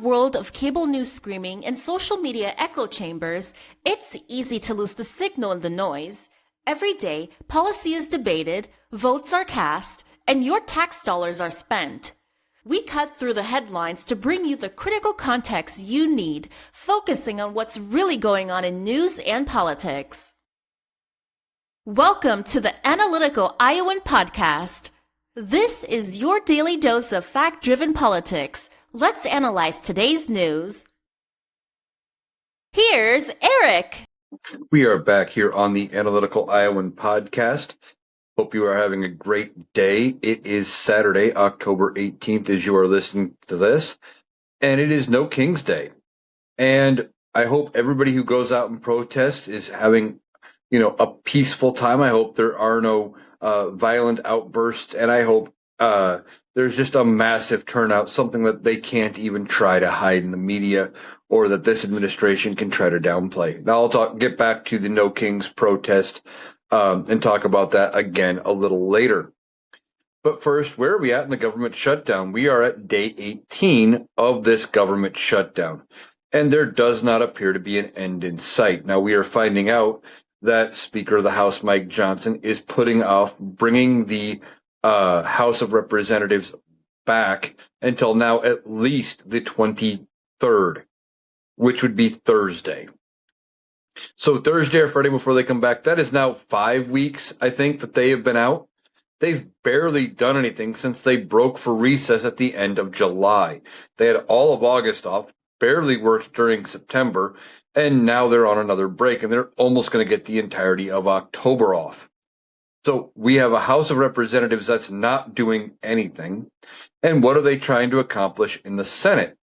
world of cable news screaming and social media echo chambers, it's easy to lose the signal in the noise. Every day, policy is debated, votes are cast, and your tax dollars are spent. We cut through the headlines to bring you the critical context you need, focusing on what's really going on in news and politics. Welcome to the Analytical Iowan Podcast. This is your daily dose of fact-driven politics. Let's analyze today's news. Here's Eric. We are back here on the Analytical Iowan Podcast. Hope you are having a great day. It is Saturday, October 18th, as you are listening to this, and it is No King's Day. And I hope everybody who goes out and protests is having, a peaceful time. I hope there are no violent outbursts, and I hope there's just a massive turnout, something that they can't even try to hide in the media or that this administration can try to downplay. Now I'll get back to the No Kings protest and talk about that again a little later. But first, where are we at in the government shutdown? We are at day 18 of this government shutdown, and there does not appear to be an end in sight. Now, we are finding out that Speaker of the House, Mike Johnson, is putting off bringing the House of Representatives back until now at least the 23rd, which would be Thursday. So Thursday or Friday before they come back, that is now 5 weeks, I think, that they have been out. They've barely done anything since they broke for recess at the end of July. They had all of August off, barely worked during September, and now they're on another break, and they're almost going to get the entirety of October off. So we have a House of Representatives that's not doing anything. And what are they trying to accomplish in the Senate?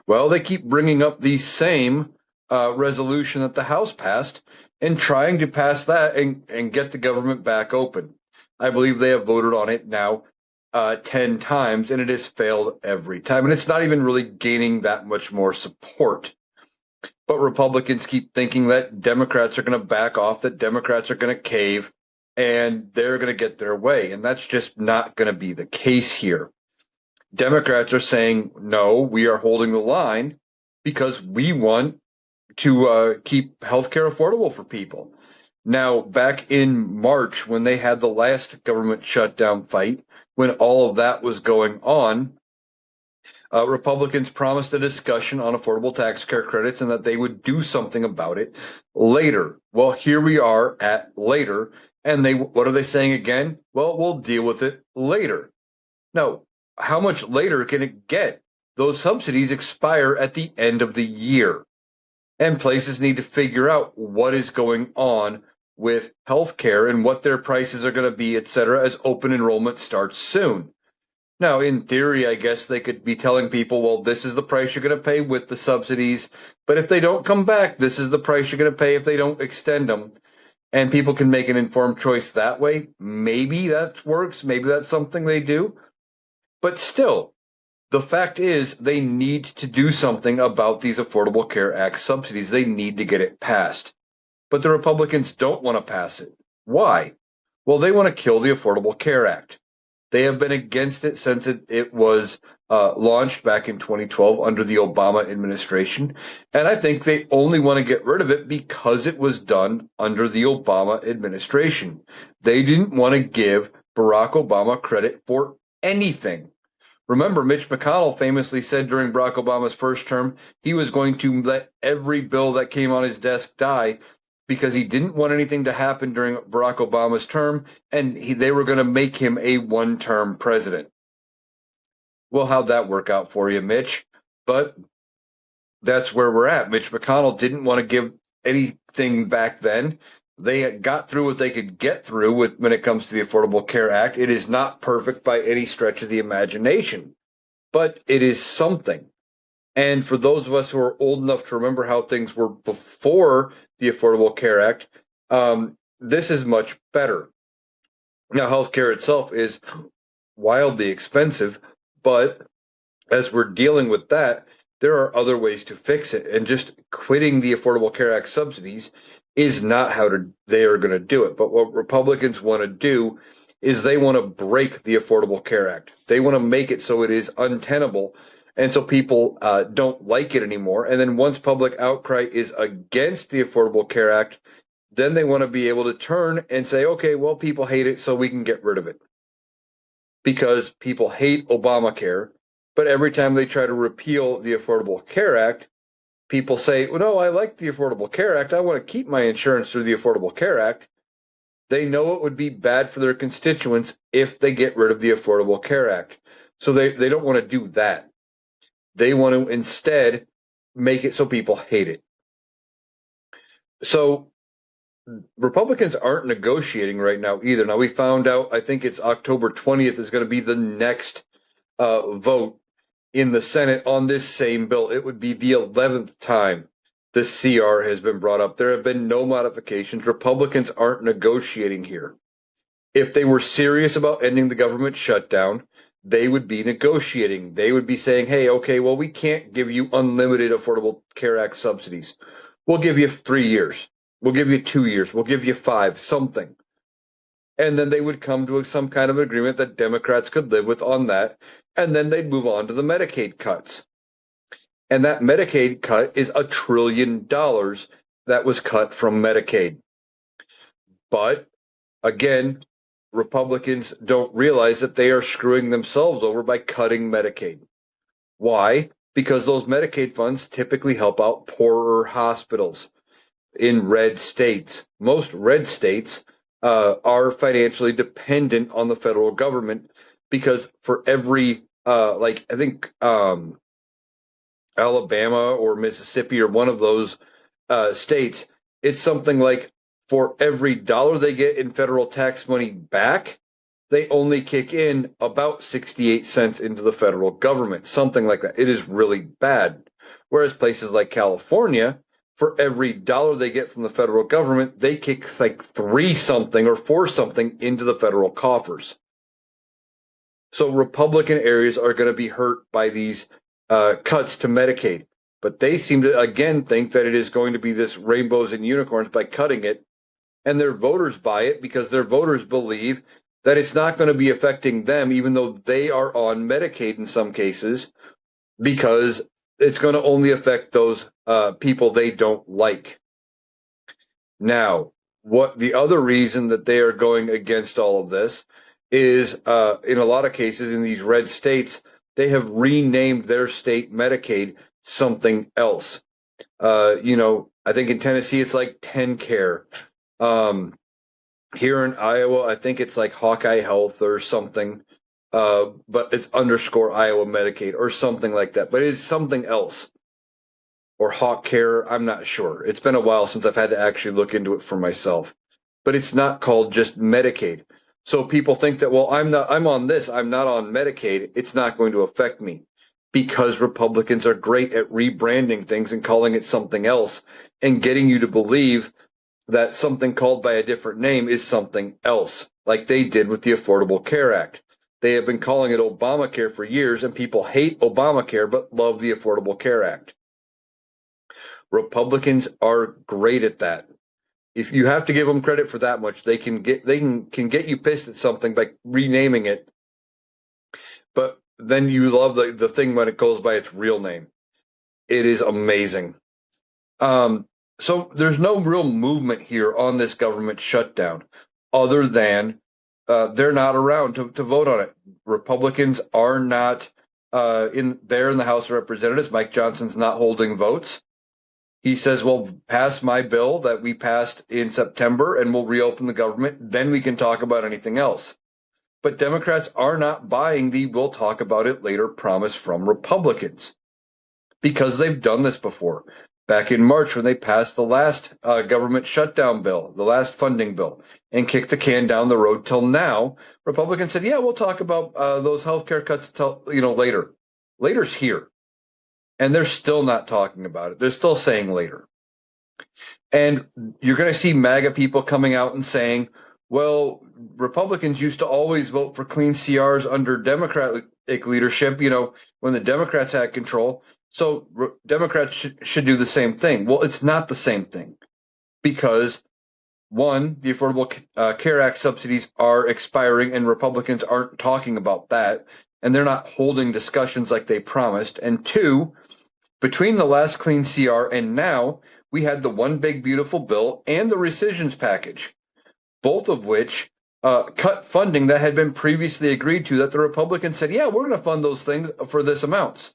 Well, they keep bringing up the same resolution that the House passed and trying to pass that and get the government back open. I believe they have voted on it now 10 times, and it has failed every time. And it's not even really gaining that much more support. But Republicans keep thinking that Democrats are going to back off, that Democrats are going to cave, and they're going to get their way. And that's just not going to be the case here. Democrats are saying, no, we are holding the line because we want to keep healthcare affordable for people. Now, back in March, when they had the last government shutdown fight, when all of that was going on, Republicans promised a discussion on affordable tax care credits and that they would do something about it later. Well, here we are at later, and what are they saying again? Well, we'll deal with it later. Now, how much later can it get? Those subsidies expire at the end of the year, and places need to figure out what is going on with healthcare and what their prices are going to be, et cetera, as open enrollment starts soon. Now, in theory, I guess they could be telling people, well, this is the price you're going to pay with the subsidies, but if they don't come back, this is the price you're going to pay if they don't extend them. And people can make an informed choice that way. Maybe that works. Maybe that's something they do. But still, the fact is they need to do something about these Affordable Care Act subsidies. They need to get it passed. But the Republicans don't want to pass it. Why? Well, they want to kill the Affordable Care Act. They have been against it since it was launched back in 2012 under the Obama administration. And I think they only want to get rid of it because it was done under the Obama administration. They didn't want to give Barack Obama credit for anything. Remember, Mitch McConnell famously said during Barack Obama's first term, he was going to let every bill that came on his desk die because he didn't want anything to happen during Barack Obama's term, and they were going to make him a one-term president. Well, how'd that work out for you, Mitch? But that's where we're at. Mitch McConnell didn't want to give anything back then. They got through what they could get through when it comes to the Affordable Care Act. It is not perfect by any stretch of the imagination, but it is something. And for those of us who are old enough to remember how things were before the Affordable Care Act, this is much better. Now, healthcare itself is wildly expensive, but as we're dealing with that, there are other ways to fix it. And just quitting the Affordable Care Act subsidies is not how they are going to do it. But what Republicans want to do is they want to break the Affordable Care Act. They want to make it so it is untenable And so people don't like it anymore. And then once public outcry is against the Affordable Care Act, then they want to be able to turn and say, okay, well, people hate it, so we can get rid of it. Because people hate Obamacare, but every time they try to repeal the Affordable Care Act, people say, well, no, I like the Affordable Care Act. I want to keep my insurance through the Affordable Care Act. They know it would be bad for their constituents if they get rid of the Affordable Care Act. So they don't want to do that. They want to instead make it so people hate it. So Republicans aren't negotiating right now either. Now we found out, I think it's October 20th is going to be the next vote in the Senate on this same bill. It would be the 11th time this CR has been brought up. There have been no modifications. Republicans aren't negotiating here. If they were serious about ending the government shutdown, they would be negotiating. They would be saying, hey, okay, well, we can't give you unlimited Affordable Care Act subsidies. We'll give you 3 years. We'll give you 2 years. We'll give you 5, something. And then they would come to some kind of agreement that Democrats could live with on that. And then they'd move on to the Medicaid cuts. And that Medicaid cut is $1 trillion that was cut from Medicaid. But again, Republicans don't realize that they are screwing themselves over by cutting Medicaid. Why? Because those Medicaid funds typically help out poorer hospitals in red states. Most red states are financially dependent on the federal government because for every, like I think Alabama or Mississippi or one of those states, it's something like for every dollar they get in federal tax money back, they only kick in about 68 cents into the federal government, something like that. It is really bad. Whereas places like California, for every dollar they get from the federal government, they kick like 3 something or 4 something into the federal coffers. So Republican areas are going to be hurt by these cuts to Medicaid. But they seem to, again, think that it is going to be this rainbows and unicorns by cutting it. And their voters buy it because their voters believe that it's not going to be affecting them, even though they are on Medicaid in some cases, because it's going to only affect those people they don't like. Now, what the other reason that they are going against all of this is in a lot of cases in these red states, they have renamed their state Medicaid something else. I think in Tennessee it's like TennCare. Here in Iowa, I think it's like Hawkeye Health or something, but it's underscore Iowa Medicaid or something like that. But it's something else. Or Hawk Care, I'm not sure. It's been a while since I've had to actually look into it for myself. But it's not called just Medicaid. So people think that, well, I'm on this, I'm not on Medicaid, it's not going to affect me. Because Republicans are great at rebranding things and calling it something else and getting you to believe that something called by a different name is something else, like they did with the Affordable Care Act. They have been calling it Obamacare for years, and people hate Obamacare but love the Affordable Care Act. Republicans are great at that. If you have to give them credit for that much, they can get you pissed at something by renaming it. But then you love the thing when it goes by its real name. It is amazing. So there's no real movement here on this government shutdown, other than they're not around to vote on it. Republicans are not in the House of Representatives. Mike Johnson's not holding votes. He says, well, pass my bill that we passed in September and we'll reopen the government. Then we can talk about anything else. But Democrats are not buying the we'll talk about it later promise from Republicans because they've done this before. Back in March when they passed the last government shutdown bill, the last funding bill, and kicked the can down the road till now, Republicans said, yeah, we'll talk about those healthcare cuts later. Later's here. And they're still not talking about it. They're still saying later. And you're going to see MAGA people coming out and saying, well, Republicans used to always vote for clean CRs under Democratic leadership, when the Democrats had control. So Democrats should do the same thing. Well, it's not the same thing because, one, the Affordable Care Act subsidies are expiring and Republicans aren't talking about that. and they're not holding discussions like they promised. And two, between the last clean CR and now, we had the one big beautiful bill and the rescissions package, both of which cut funding that had been previously agreed to, that the Republicans said, yeah, we're going to fund those things for this amount.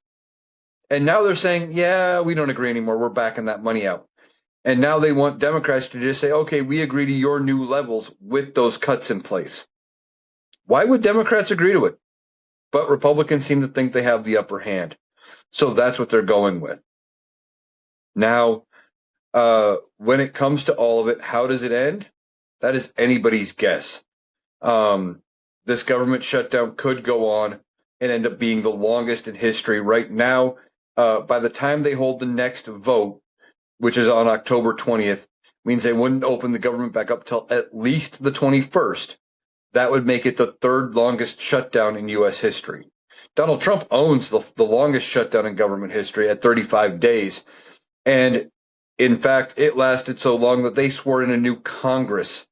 And now they're saying, yeah, we don't agree anymore. We're backing that money out. And now they want Democrats to just say, okay, we agree to your new levels with those cuts in place. Why would Democrats agree to it? But Republicans seem to think they have the upper hand. So that's what they're going with. Now, when it comes to all of it, how does it end? That is anybody's guess. This government shutdown could go on and end up being the longest in history. Right now, by the time they hold the next vote, which is on October 20th, means they wouldn't open the government back up till at least the 21st. That would make it the third longest shutdown in U.S. history. Donald Trump owns the longest shutdown in government history at 35 days. And in fact, it lasted so long that they swore in a new Congress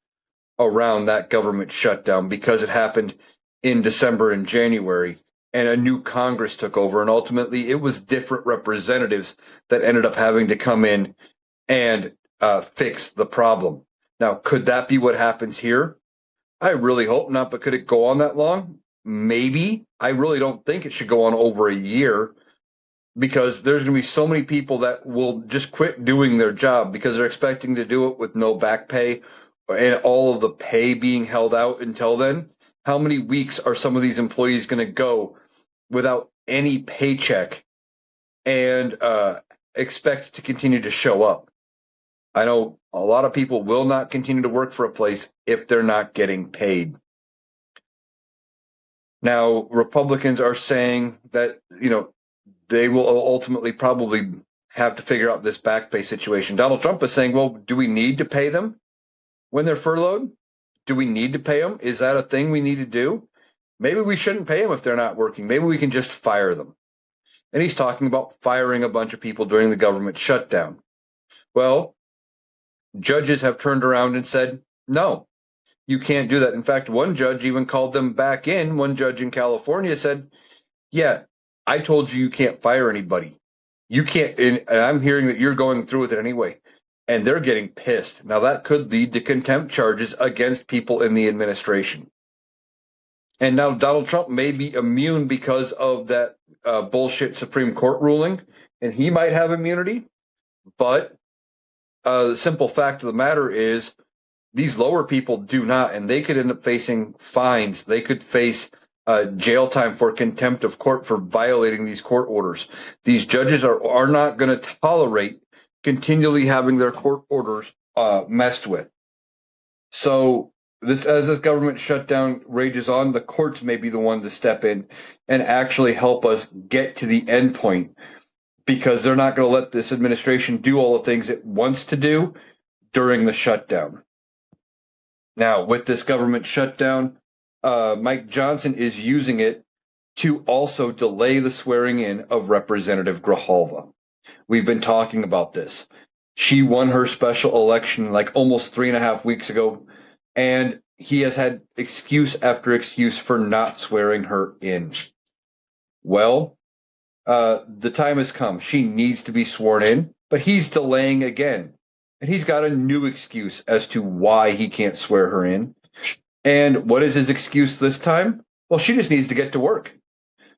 around that government shutdown because it happened in December and January, and a new Congress took over. And ultimately, it was different representatives that ended up having to come in and fix the problem. Now, could that be what happens here? I really hope not, but could it go on that long? Maybe. I really don't think it should go on over a year, because there's going to be so many people that will just quit doing their job because they're expecting to do it with no back pay and all of the pay being held out until then. How many weeks are some of these employees going to go without any paycheck and expect to continue to show up? I know a lot of people will not continue to work for a place if they're not getting paid. Now, Republicans are saying that, they will ultimately probably have to figure out this back pay situation. Donald Trump is saying, well, do we need to pay them when they're furloughed? Do we need to pay them? Is that a thing we need to do? Maybe we shouldn't pay them if they're not working. Maybe we can just fire them. And he's talking about firing a bunch of people during the government shutdown. Well, judges have turned around and said, no, you can't do that. In fact, one judge even called them back in. One judge in California said, yeah, I told you can't fire anybody. You can't, and I'm hearing that you're going through with it anyway. And they're getting pissed. Now, that could lead to contempt charges against people in the administration. And now Donald Trump may be immune because of that bullshit Supreme Court ruling, and he might have immunity. But the simple fact of the matter is these lower people do not, and they could end up facing fines. They could face jail time for contempt of court for violating these court orders. These judges are not going to tolerate continually having their court orders messed with. So as this government shutdown rages on, the courts may be the one to step in and actually help us get to the end point, because they're not going to let this administration do all the things it wants to do during the shutdown. Now, with this government shutdown, Mike Johnson is using it to also delay the swearing in of Representative Grijalva. We've been talking about this. She won her special election like almost 3.5 weeks ago, and he has had excuse after excuse for not swearing her in. Well, the time has come. She needs to be sworn in, but he's delaying again. And he's got a new excuse as to why he can't swear her in. And what is his excuse this time? Well, she just needs to get to work.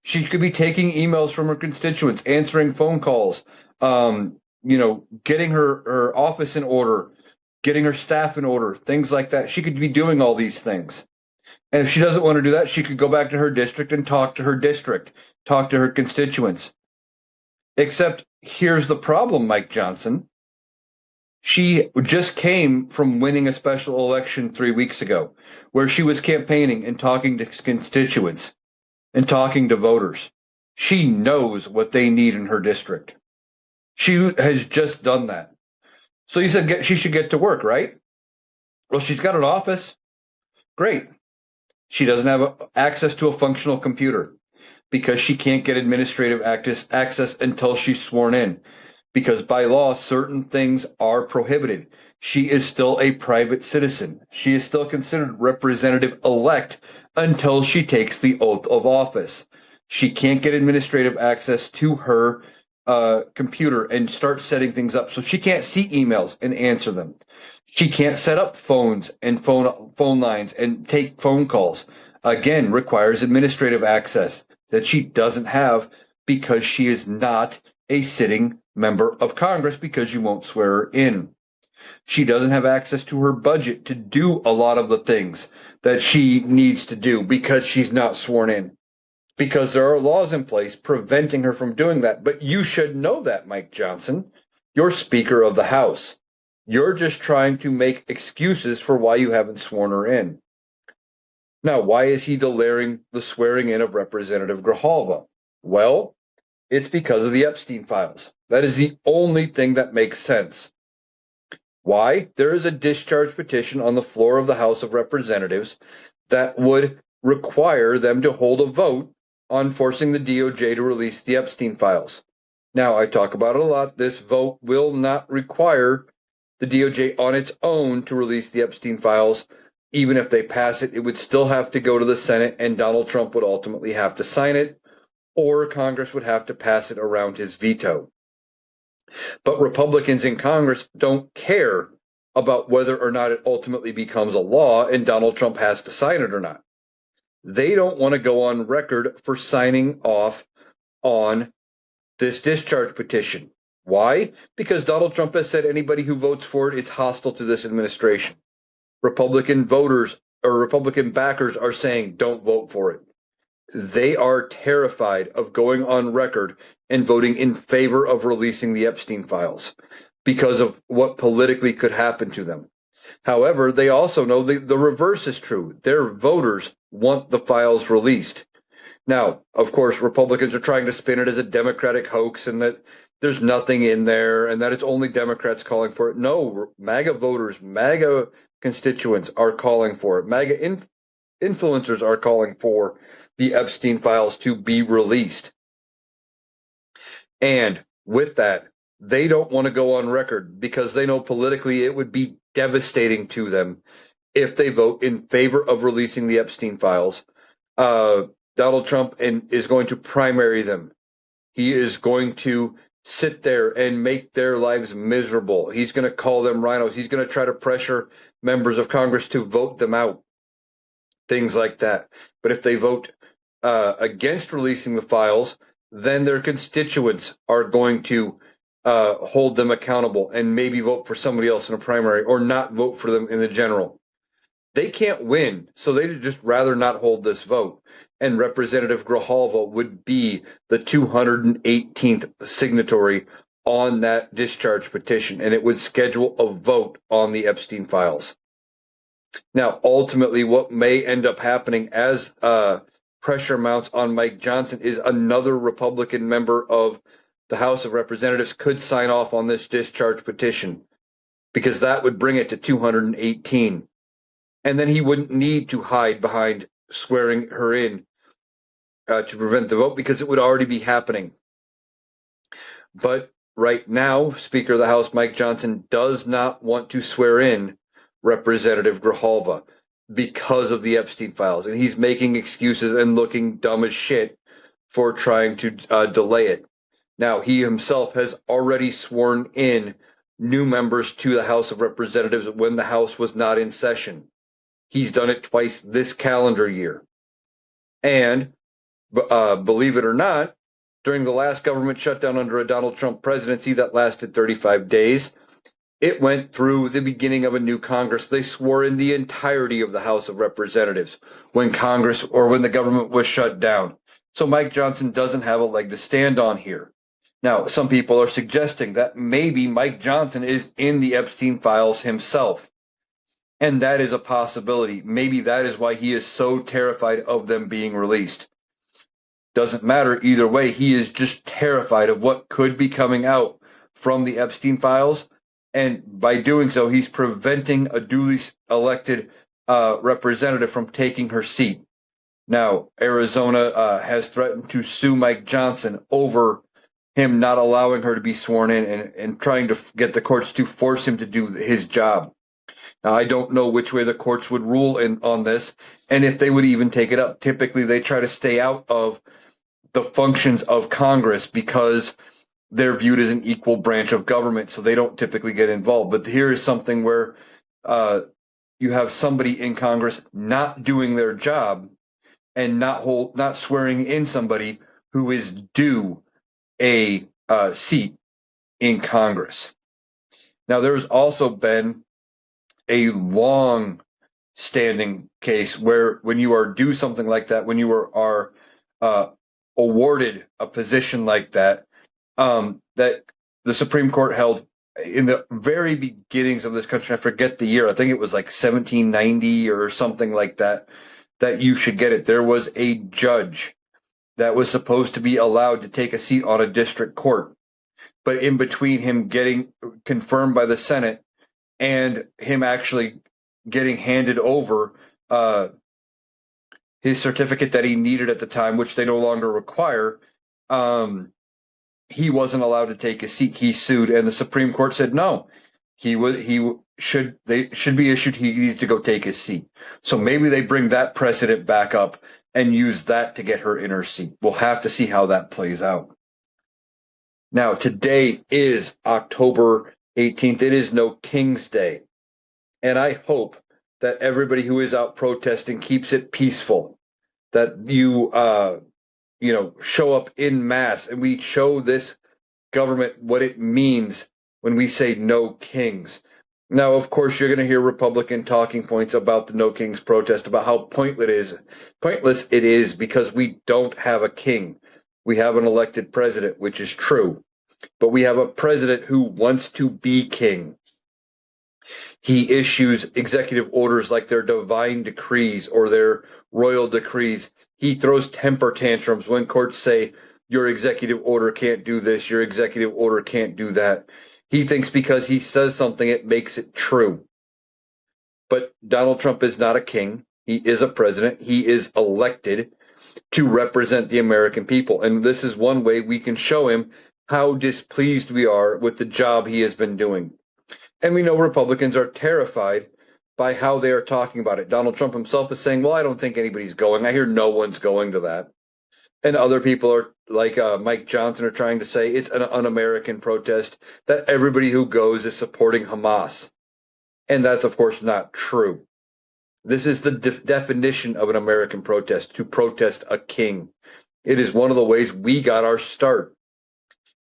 She could be taking emails from her constituents, answering phone calls, getting her office in order, getting her staff in order, things like that. She could be doing all these things. And if she doesn't want to do that, she could go back to her district and talk to her district, talk to her constituents. Except here's the problem, Mike Johnson. She just came from winning a special election 3 weeks ago, where she was campaigning and talking to constituents and talking to voters. She knows what they need in her district. She has just done that. So you said she should get to work, right? Well, she's got an office. Great. She doesn't have access to a functional computer because she can't get administrative access until she's sworn in. Because by law, certain things are prohibited. She is still a private citizen. She is still considered representative-elect until she takes the oath of office. She can't get administrative access to her computer and start setting things up. So she can't see emails and answer them. She can't set up phones and phone lines and take phone calls. Again, requires administrative access that she doesn't have because she is not a sitting member of Congress because you won't swear her in. She doesn't have access to her budget to do a lot of the things that she needs to do because she's not sworn in. Because there are laws in place preventing her from doing that. But you should know that, Mike Johnson. You're Speaker of the House. You're just trying to make excuses for why you haven't sworn her in. Now, why is he delaying the swearing in of Representative Grijalva? Well, it's because of the Epstein files. That is the only thing that makes sense. Why? There is a discharge petition on the floor of the House of Representatives that would require them to hold a vote on forcing the DOJ to release the Epstein files. Now, I talk about it a lot. This vote will not require the DOJ on its own to release the Epstein files. Even if they pass it, it would still have to go to the Senate, and Donald Trump would ultimately have to sign it, or Congress would have to pass it around his veto. But Republicans in Congress don't care about whether or not it ultimately becomes a law and Donald Trump has to sign it or not. They don't want to go on record for signing off on this discharge petition. Why? Because Donald Trump has said anybody who votes for it is hostile to this administration. Republican voters or Republican backers are saying don't vote for it. They are terrified of going on record and voting in favor of releasing the Epstein files because of what politically could happen to them. However, they also know the reverse is true. Their voters want the files released. Now, of course, Republicans are trying to spin it as a Democratic hoax and that there's nothing in there and that it's only Democrats calling for it. No, MAGA voters, MAGA constituents are calling for it. MAGA influencers are calling for the Epstein files to be released. And with that, they don't want to go on record because they know politically it would be devastating to them if they vote in favor of releasing the Epstein files. Donald Trump is going to primary them. He is going to sit there and make their lives miserable. He's going to call them rhinos. He's going to try to pressure members of Congress to vote them out. Things like that. But if they vote against releasing the files, then their constituents are going to hold them accountable and maybe vote for somebody else in a primary or not vote for them in the general. They can't win, so they'd just rather not hold this vote. And Representative Grijalva would be the 218th signatory on that discharge petition, and it would schedule a vote on the Epstein files. Now, ultimately, what may end up happening as pressure mounts on Mike Johnson is another Republican member of the House of Representatives could sign off on this discharge petition because that would bring it to 218. And then he wouldn't need to hide behind swearing her in to prevent the vote because it would already be happening. But right now, Speaker of the House Mike Johnson does not want to swear in Representative Grijalva because of the Epstein files. And he's making excuses and looking dumb as shit for trying to delay it. Now, he himself has already sworn in new members to the House of Representatives when the House was not in session. He's done it twice this calendar year. And believe it or not, during the last government shutdown under a Donald Trump presidency that lasted 35 days, it went through the beginning of a new Congress. They swore in the entirety of the House of Representatives when Congress or when the government was shut down. So Mike Johnson doesn't have a leg to stand on here. Now, some people are suggesting that maybe Mike Johnson is in the Epstein files himself. And that is a possibility. Maybe that is why he is so terrified of them being released. Doesn't matter either way. He is just terrified of what could be coming out from the Epstein files. And by doing so, he's preventing a duly elected representative from taking her seat. Now, Arizona has threatened to sue Mike Johnson over him not allowing her to be sworn in and trying to get the courts to force him to do his job. Now, I don't know which way the courts would rule on this and if they would even take it up. Typically, they try to stay out of the functions of Congress because they're viewed as an equal branch of government, so they don't typically get involved. But here is something where you have somebody in Congress not doing their job and not swearing in somebody who is due a seat in Congress. Now, there's also been a long standing case where when you are due something like that, when you are awarded a position like that, that the Supreme Court held in the very beginnings of this country. I forget the year. I think it was like 1790 or something like that, that you should get it. There was a judge that was supposed to be allowed to take a seat on a district court. But in between him getting confirmed by the Senate and him actually getting handed over his certificate that he needed at the time, which they no longer require, he wasn't allowed to take a seat. He sued, and the Supreme Court said no. They should be issued. He needs to go take his seat. So maybe they bring that precedent back up and use that to get her in her seat. We'll have to see how that plays out. Now, today is October 18th. It is No King's Day. And I hope that everybody who is out protesting keeps it peaceful, that you show up in mass and we show this government what it means when we say no kings. Now, of course, you're going to hear Republican talking points about the No Kings protest, about how pointless it is because we don't have a king. We have an elected president, which is true, but we have a president who wants to be king. He issues executive orders like they're divine decrees or they're royal decrees. He throws temper tantrums when courts say, your executive order can't do this, your executive order can't do that. He thinks because he says something, it makes it true. But Donald Trump is not a king. He is a president. He is elected to represent the American people. And this is one way we can show him how displeased we are with the job he has been doing. And we know Republicans are terrified by how they are talking about it. Donald Trump himself is saying, well, I don't think anybody's going. I hear no one's going to that. And other people are like Mike Johnson are trying to say it's an un-American protest, that everybody who goes is supporting Hamas. And that's, of course, not true. This is the definition of an American protest, to protest a king. It is one of the ways we got our start,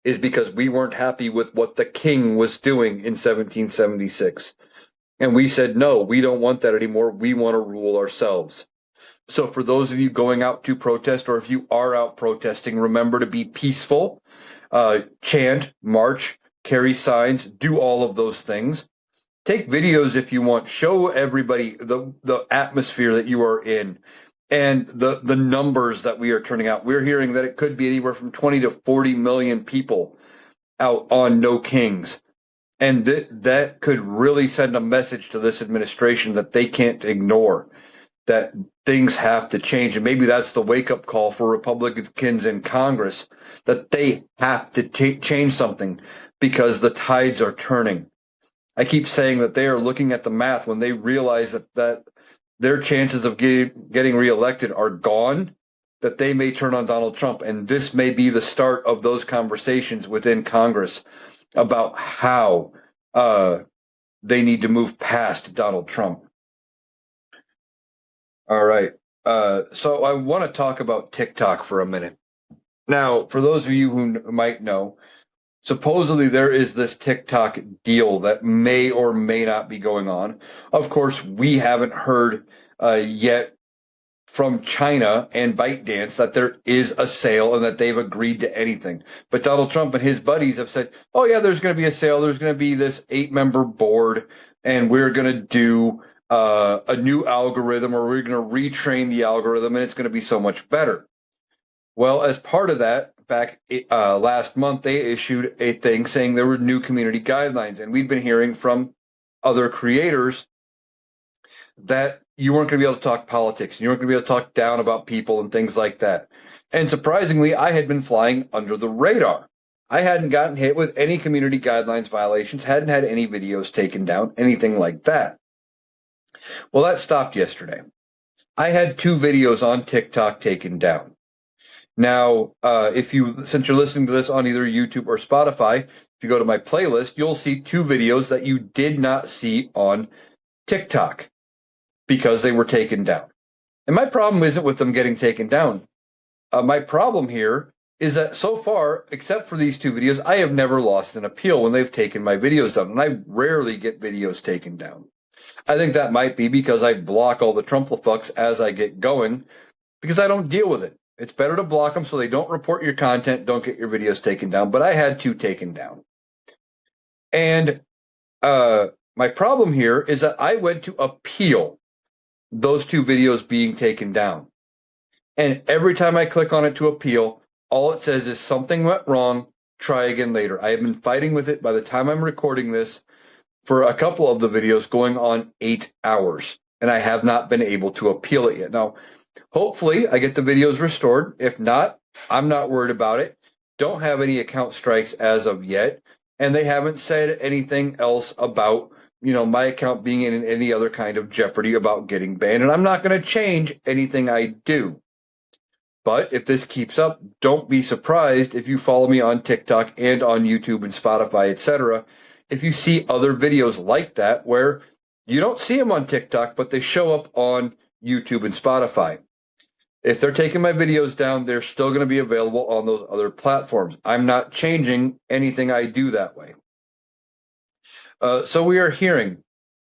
is because we weren't happy with what the king was doing in 1776. And we said, no, we don't want that anymore. We want to rule ourselves. So for those of you going out to protest, or if you are out protesting, remember to be peaceful, chant, march, carry signs, do all of those things. Take videos if you want. Show everybody the atmosphere that you are in and the numbers that we are turning out. We're hearing that it could be anywhere from 20 to 40 million people out on No Kings. And that could really send a message to this administration that they can't ignore, that things have to change. And maybe that's the wake-up call for Republicans in Congress, that they have to change something because the tides are turning. I keep saying that they are looking at the math when they realize that their chances of getting reelected are gone, that they may turn on Donald Trump. And this may be the start of those conversations within Congress about how they need to move past Donald Trump. All right. So I want to talk about TikTok for a minute. Now, for those of you who might know, supposedly there is this TikTok deal that may or may not be going on. Of course, we haven't heard yet from China and ByteDance that there is a sale and that they've agreed to anything. But Donald Trump and his buddies have said, oh yeah, there's going to be a sale. There's going to be this 8-member board and we're going to do a new algorithm, or we're going to retrain the algorithm and it's going to be so much better. Well, as part of that, back last month, they issued a thing saying there were new community guidelines. And we've been hearing from other creators that you weren't going to be able to talk politics. You weren't going to be able to talk down about people and things like that. And surprisingly, I had been flying under the radar. I hadn't gotten hit with any community guidelines violations, hadn't had any videos taken down, anything like that. Well, that stopped yesterday. I had 2 videos on TikTok taken down. Now, since you're listening to this on either YouTube or Spotify, if you go to my playlist, you'll see 2 videos that you did not see on TikTok because they were taken down. And my problem isn't with them getting taken down. My problem here is that so far, except for these 2 videos, I have never lost an appeal when they've taken my videos down, and I rarely get videos taken down. I think that might be because I block all the Trumplefucks as I get going, because I don't deal with it. It's better to block them so they don't report your content, don't get your videos taken down. But I had 2 taken down. And my problem here is that I went to appeal those 2 videos being taken down. And every time I click on it to appeal, all it says is something went wrong, try again later. I have been fighting with it by the time I'm recording this for a couple of the videos going on 8 hours, and I have not been able to appeal it yet. Now, hopefully I get the videos restored. If not, I'm not worried about it. Don't have any account strikes as of yet, and they haven't said anything else about my account being in any other kind of jeopardy about getting banned, and I'm not going to change anything I do. But if this keeps up, don't be surprised if you follow me on TikTok and on YouTube and Spotify, etc. If you see other videos like that where you don't see them on TikTok, but they show up on YouTube and Spotify. If they're taking my videos down, they're still going to be available on those other platforms. I'm not changing anything I do that way. So we are hearing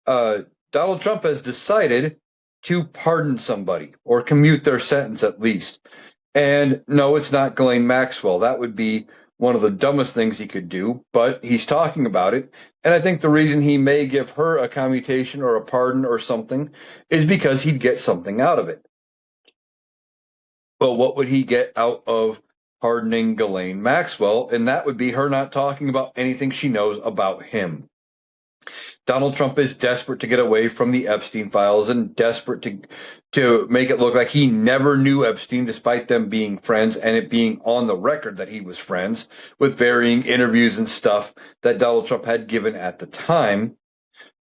Donald Trump has decided to pardon somebody or commute their sentence at least. And no, it's not Ghislaine Maxwell. That would be one of the dumbest things he could do, but he's talking about it. And I think the reason he may give her a commutation or a pardon or something is because he'd get something out of it. Well, what would he get out of pardoning Ghislaine Maxwell? And that would be her not talking about anything she knows about him. Donald Trump is desperate to get away from the Epstein files and desperate to make it look like he never knew Epstein, despite them being friends and it being on the record that he was friends, with varying interviews and stuff that Donald Trump had given at the time.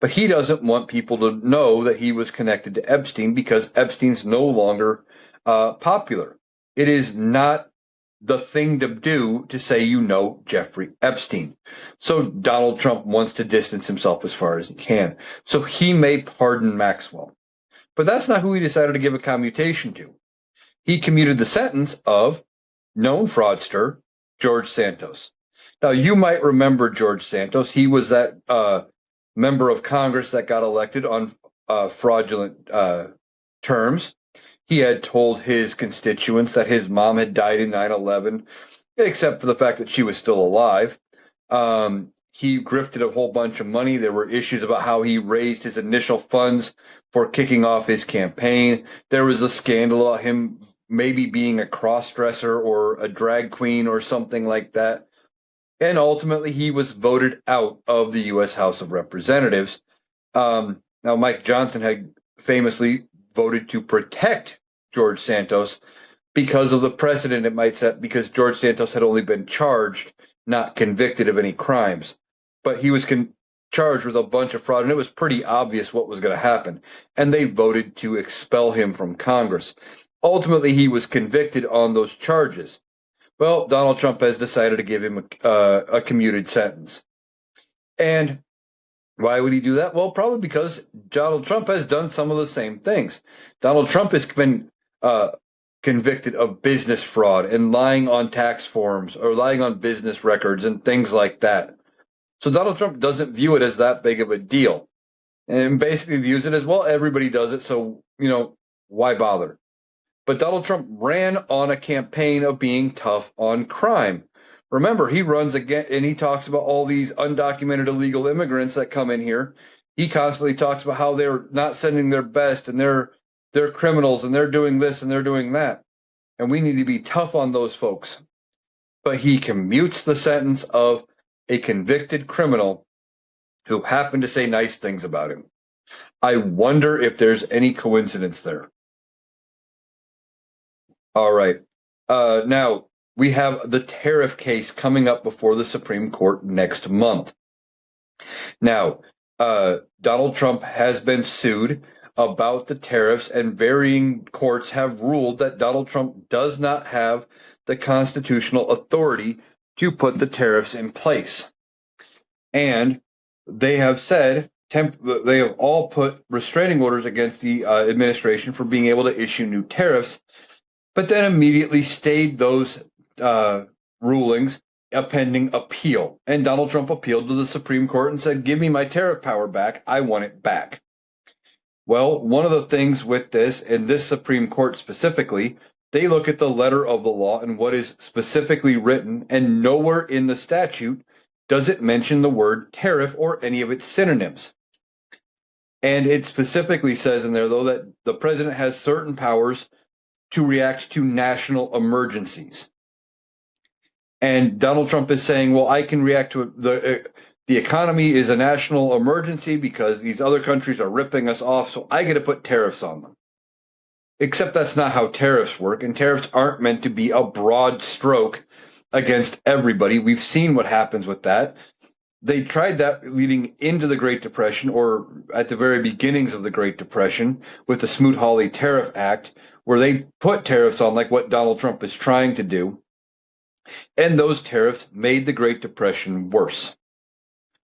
But he doesn't want people to know that he was connected to Epstein because Epstein's no longer popular. It is not the thing to do to say Jeffrey Epstein. So Donald Trump wants to distance himself as far as he can. So he may pardon Maxwell. But that's not who he decided to give a commutation to. He commuted the sentence of known fraudster George Santos. Now, you might remember George Santos. He was that member of Congress that got elected on fraudulent terms. He had told his constituents that his mom had died in 9/11, except for the fact that she was still alive. He grifted a whole bunch of money. There were issues about how he raised his initial funds for kicking off his campaign. There was a scandal about him maybe being a cross-dresser or a drag queen or something like that. And ultimately, he was voted out of the U.S. House of Representatives. Now, Mike Johnson had famously voted to protect George Santos because of the precedent it might set, because George Santos had only been charged, not convicted of any crimes. But he was charged with a bunch of fraud, and it was pretty obvious what was going to happen. And they voted to expel him from Congress. Ultimately, he was convicted on those charges. Well, Donald Trump has decided to give him a commuted sentence. And why would he do that? Well, probably because Donald Trump has done some of the same things. Donald Trump has been convicted of business fraud and lying on tax forms or lying on business records and things like that. So Donald Trump doesn't view it as that big of a deal and basically views it as, well, everybody does it, so, why bother? But Donald Trump ran on a campaign of being tough on crime. Remember, he runs again and he talks about all these undocumented illegal immigrants that come in here. He constantly talks about how they're not sending their best and they're criminals and they're doing this and they're doing that. And we need to be tough on those folks. But he commutes the sentence of a convicted criminal who happened to say nice things about him. I wonder if there's any coincidence there. All right. Now, we have the tariff case coming up before the Supreme Court next month. Now, Donald Trump has been sued about the tariffs, and varying courts have ruled that Donald Trump does not have the constitutional authority to put the tariffs in place. And they have said they have all put restraining orders against the administration for being able to issue new tariffs, but then immediately stayed those rulings pending appeal. And Donald Trump appealed to the Supreme Court and said, give me my tariff power back. I want it back. Well, one of the things with this, and this Supreme Court specifically, they look at the letter of the law and what is specifically written, and nowhere in the statute does it mention the word tariff or any of its synonyms. And it specifically says in there, though, that the president has certain powers to react to national emergencies. And Donald Trump is saying, well, I can react to the economy is a national emergency because these other countries are ripping us off, so I get to put tariffs on them. Except that's not how tariffs work, and tariffs aren't meant to be a broad stroke against everybody. We've seen what happens with that. They tried that leading into the Great Depression, or at the very beginnings of the Great Depression, with the Smoot-Hawley Tariff Act, where they put tariffs on like what Donald Trump is trying to do. And those tariffs made the Great Depression worse.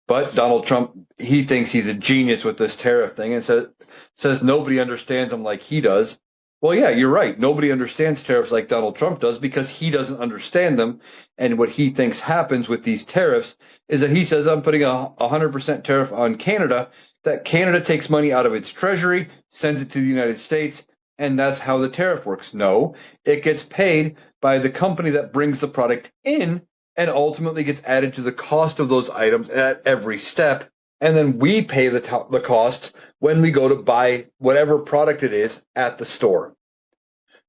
But Donald Trump, he thinks he's a genius with this tariff thing and says nobody understands him like he does. Well, yeah, you're right. Nobody understands tariffs like Donald Trump does because he doesn't understand them. And what he thinks happens with these tariffs is that he says, I'm putting a 100% tariff on Canada, that Canada takes money out of its treasury, sends it to the United States, and that's how the tariff works. No, it gets paid by the company that brings the product in and ultimately gets added to the cost of those items at every step. And then we pay the costs when we go to buy whatever product it is at the store.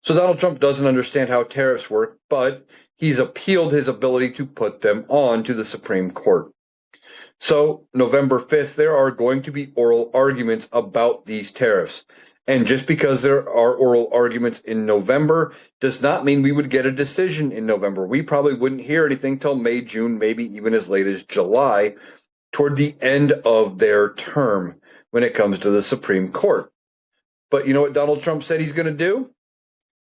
So Donald Trump doesn't understand how tariffs work, but he's appealed his ability to put them on to the Supreme Court. So November 5th, there are going to be oral arguments about these tariffs. And just because there are oral arguments in November does not mean we would get a decision in November. We probably wouldn't hear anything till May, June, maybe even as late as July, toward the end of their term when it comes to the Supreme Court. But you know what Donald Trump said he's going to do?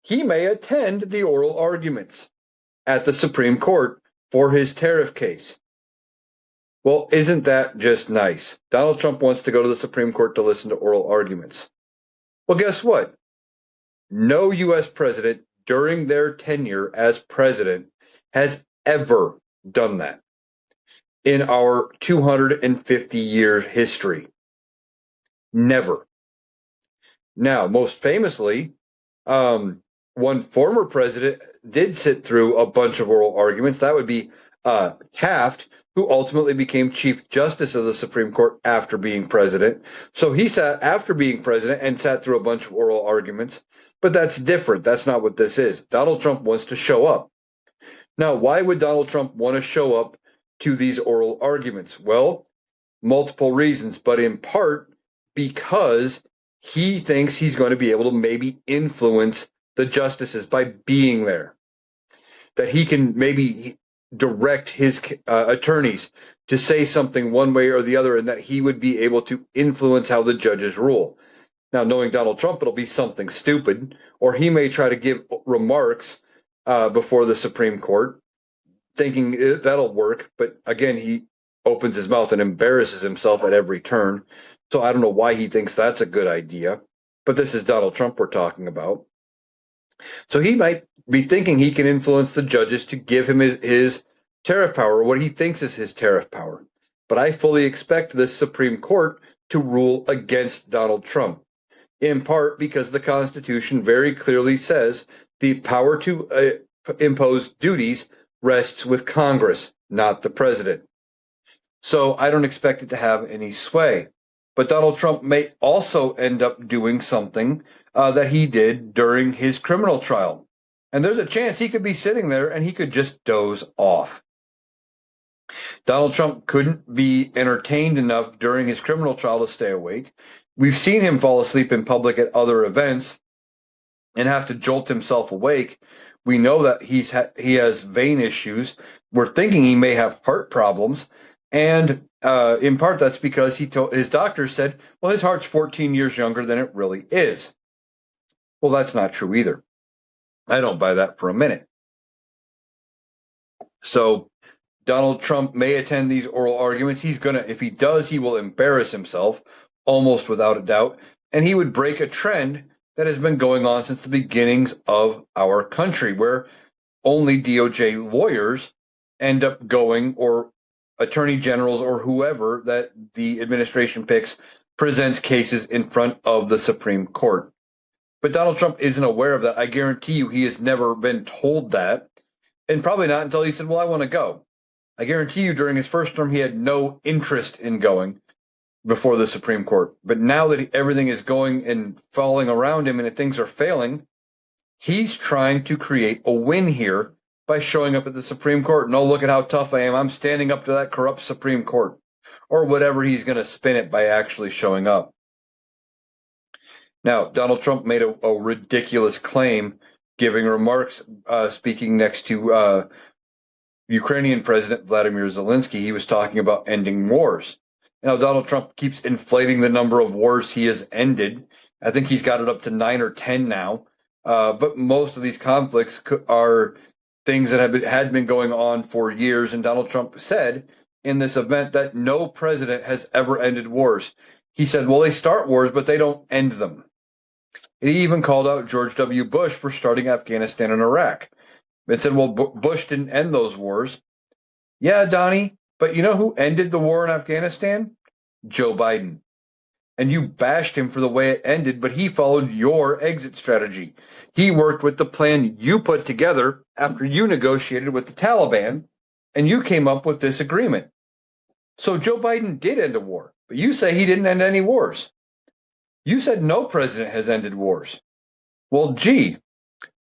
He may attend the oral arguments at the Supreme Court for his tariff case. Well, isn't that just nice? Donald Trump wants to go to the Supreme Court to listen to oral arguments. Well, guess what? No U.S. president during their tenure as president has ever done that in our 250-year history. Never. Now, most famously, one former president did sit through a bunch of oral arguments. That would be Taft, who ultimately became Chief Justice of the Supreme Court after being president. So he sat after being president and sat through a bunch of oral arguments. But that's different. That's not what this is. Donald Trump wants to show up. Now, why would Donald Trump want to show up to these oral arguments? Well, multiple reasons, but in part because he thinks he's going to be able to maybe influence the justices by being there. That he can maybe direct his attorneys to say something one way or the other, and that he would be able to influence how the judges rule. Now, knowing Donald Trump, it'll be something stupid, or he may try to give remarks before the Supreme Court, thinking that'll work. But again, he opens his mouth and embarrasses himself at every turn. So I don't know why he thinks that's a good idea. But this is Donald Trump we're talking about. So he might be thinking he can influence the judges to give him his tariff power, or what he thinks is his tariff power. But I fully expect this Supreme Court to rule against Donald Trump, in part because the Constitution very clearly says the power to impose duties rests with Congress, not the president. So I don't expect it to have any sway. But Donald Trump may also end up doing something that he did during his criminal trial. And there's a chance he could be sitting there and he could just doze off. Donald Trump couldn't be entertained enough during his criminal trial to stay awake. We've seen him fall asleep in public at other events and have to jolt himself awake. We know that he has vein issues. We're thinking he may have heart problems. And in part, that's because his doctor said, well, his heart's 14 years younger than it really is. Well, that's not true either. I don't buy that for a minute. So Donald Trump may attend these oral arguments. If he does, he will embarrass himself almost without a doubt. And he would break a trend that has been going on since the beginnings of our country, where only DOJ lawyers end up going, or attorney generals or whoever that the administration picks presents cases in front of the Supreme Court. But Donald Trump isn't aware of that. I guarantee you he has never been told that. And probably not until he said, well, I want to go. I guarantee you during his first term, he had no interest in going before the Supreme Court. But now that everything is going and falling around him and things are failing, he's trying to create a win here by showing up at the Supreme Court. No, look at how tough I am. I'm standing up to that corrupt Supreme Court, or whatever he's going to spin it by actually showing up. Now, Donald Trump made a ridiculous claim, giving remarks, speaking next to Ukrainian President Vladimir Zelensky. He was talking about ending wars. Now, Donald Trump keeps inflating the number of wars he has ended. I think he's got it up to 9 or 10 now. But most of these conflicts are things that had been going on for years. And Donald Trump said in this event that no president has ever ended wars. He said, well, they start wars, but they don't end them. He even called out George W. Bush for starting Afghanistan and Iraq. It said, well, Bush didn't end those wars. Yeah, Donnie, but you know who ended the war in Afghanistan? Joe Biden. And you bashed him for the way it ended, but he followed your exit strategy. He worked with the plan you put together after you negotiated with the Taliban, and you came up with this agreement. So Joe Biden did end a war, but you say he didn't end any wars. You said no president has ended wars. Well, gee,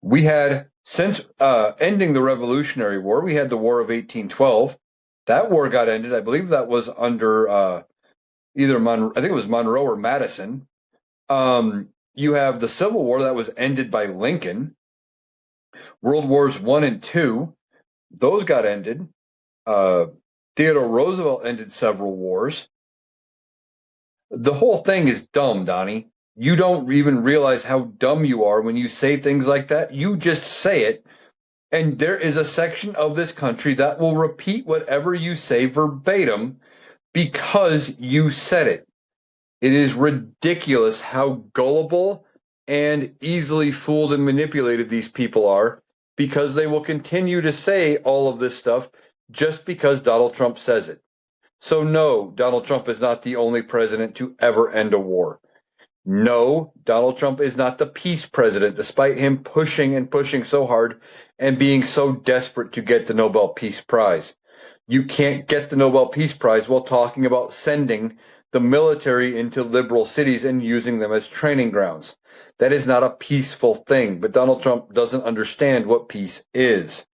we had, since ending the Revolutionary War, we had the War of 1812. That war got ended. I believe that was under I think it was Monroe or Madison. You have the Civil War that was ended by Lincoln. World Wars I and II, those got ended. Theodore Roosevelt ended several wars. The whole thing is dumb, Donnie. You don't even realize how dumb you are when you say things like that. You just say it, and there is a section of this country that will repeat whatever you say verbatim because you said it. It is ridiculous how gullible and easily fooled and manipulated these people are, because they will continue to say all of this stuff just because Donald Trump says it. So no, Donald Trump is not the only president to ever end a war. No, Donald Trump is not the peace president, despite him pushing and pushing so hard and being so desperate to get the Nobel Peace Prize. You can't get the Nobel Peace Prize while talking about sending the military into liberal cities and using them as training grounds. That is not a peaceful thing, but Donald Trump doesn't understand what peace is.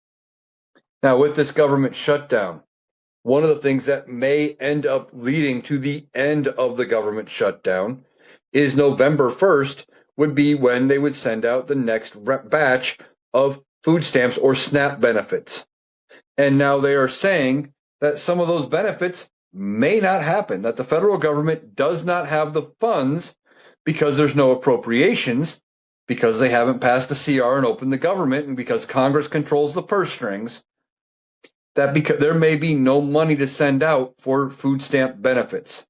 Now, with this government shutdown, one of the things that may end up leading to the end of the government shutdown is November 1st would be when they would send out the next batch of food stamps or SNAP benefits. And now they are saying that some of those benefits may not happen, that the federal government does not have the funds because there's no appropriations, because they haven't passed a CR and opened the government, and because Congress controls the purse strings, that because there may be no money to send out for food stamp benefits.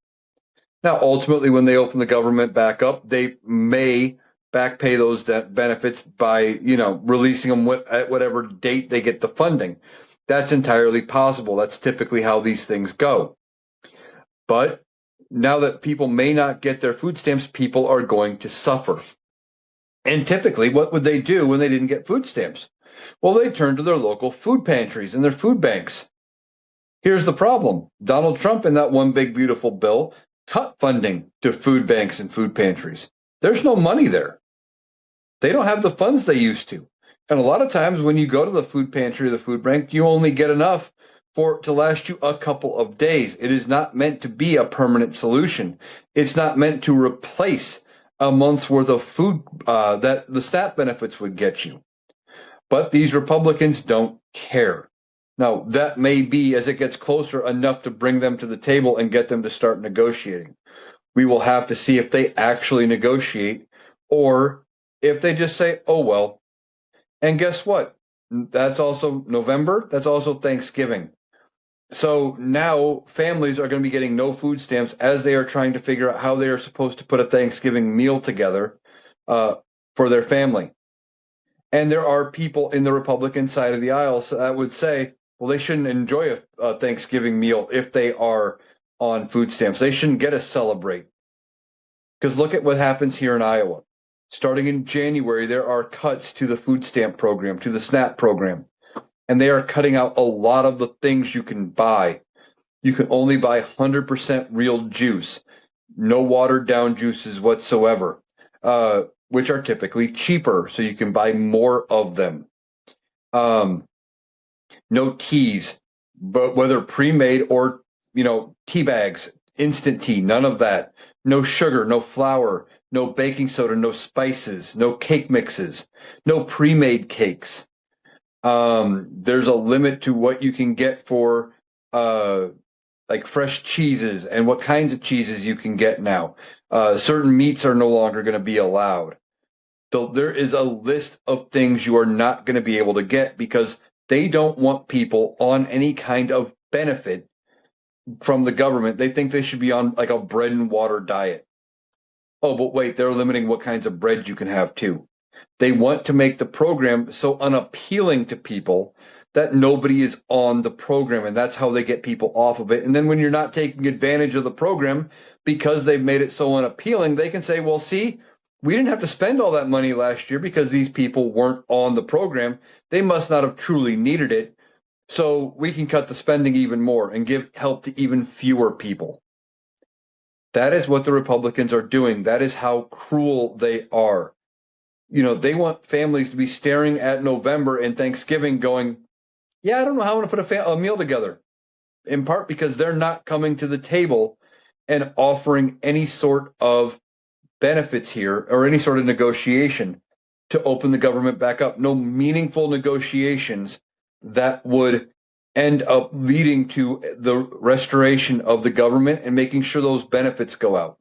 Now, ultimately, when they open the government back up, they may back pay those benefits by, releasing them at whatever date they get the funding. That's entirely possible. That's typically how these things go. But now that people may not get their food stamps, people are going to suffer. And typically, what would they do when they didn't get food stamps? Well, they turn to their local food pantries and their food banks. Here's the problem. Donald Trump, in that one big, beautiful bill, cut funding to food banks and food pantries. There's no money there. They don't have the funds they used to. And a lot of times when you go to the food pantry or the food bank, you only get enough to last you a couple of days. It is not meant to be a permanent solution. It's not meant to replace a month's worth of food that the SNAP benefits would get you. But these Republicans don't care. Now, that may be, as it gets closer, enough to bring them to the table and get them to start negotiating. We will have to see if they actually negotiate or if they just say, oh, well. And guess what? That's also November. That's also Thanksgiving. So now families are going to be getting no food stamps as they are trying to figure out how they are supposed to put a Thanksgiving meal together for their family. And there are people in the Republican side of the aisle that would say, well, they shouldn't enjoy a Thanksgiving meal if they are on food stamps. They shouldn't get to celebrate. Because look at what happens here in Iowa. Starting in January, there are cuts to the food stamp program, to the SNAP program, and they are cutting out a lot of the things you can buy. You can only buy 100% real juice, no watered down juices whatsoever, which are typically cheaper, so you can buy more of them. No teas, but whether pre-made or, tea bags, instant tea, none of that. No sugar, no flour, no baking soda, no spices, no cake mixes, no pre-made cakes. There's a limit to what you can get for like fresh cheeses and what kinds of cheeses you can get now. Certain meats are no longer going to be allowed. So there is a list of things you are not going to be able to get because they don't want people on any kind of benefit from the government. They think they should be on like a bread and water diet. Oh, but wait, they're limiting what kinds of bread you can have too. They want to make the program so unappealing to people that nobody is on the program, and that's how they get people off of it. And then when you're not taking advantage of the program because they've made it so unappealing, they can say, well, see, we didn't have to spend all that money last year because these people weren't on the program. They must not have truly needed it. So we can cut the spending even more and give help to even fewer people. That is what the Republicans are doing. That is how cruel they are. They want families to be staring at November and Thanksgiving going, yeah, I don't know how I'm going to put a meal together. In part because they're not coming to the table and offering any sort of benefits here or any sort of negotiation to open the government back up. No meaningful negotiations that would end up leading to the restoration of the government and making sure those benefits go out.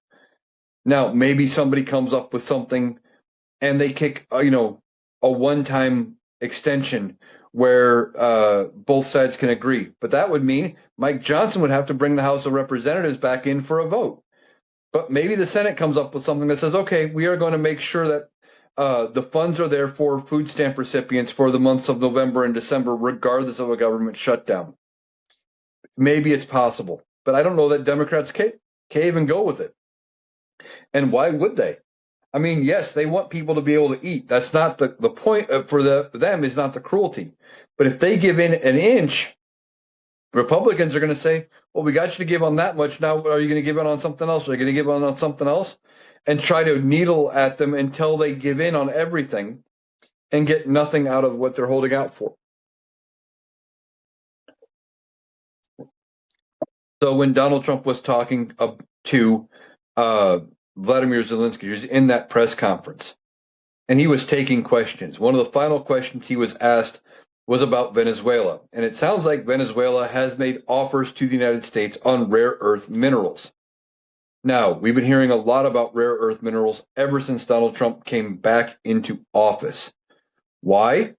Now, maybe somebody comes up with something and they kick, a one-time extension where both sides can agree. But that would mean Mike Johnson would have to bring the House of Representatives back in for a vote. But maybe the Senate comes up with something that says, okay, we are going to make sure that the funds are there for food stamp recipients for the months of November and December, regardless of a government shutdown. Maybe it's possible, but I don't know that Democrats can't even go with it. And why would they? I mean, yes, they want people to be able to eat. That's not the point for them is not the cruelty. But if they give in an inch, Republicans are going to say, well, we got you to give on that much. Now, are you going to give in on something else? Are you going to give in on something else? And try to needle at them until they give in on everything and get nothing out of what they're holding out for. So when Donald Trump was talking to Vladimir Zelensky, he was in that press conference, and he was taking questions. One of the final questions he was asked was about Venezuela. And it sounds like Venezuela has made offers to the United States on rare earth minerals. Now, we've been hearing a lot about rare earth minerals ever since Donald Trump came back into office. Why?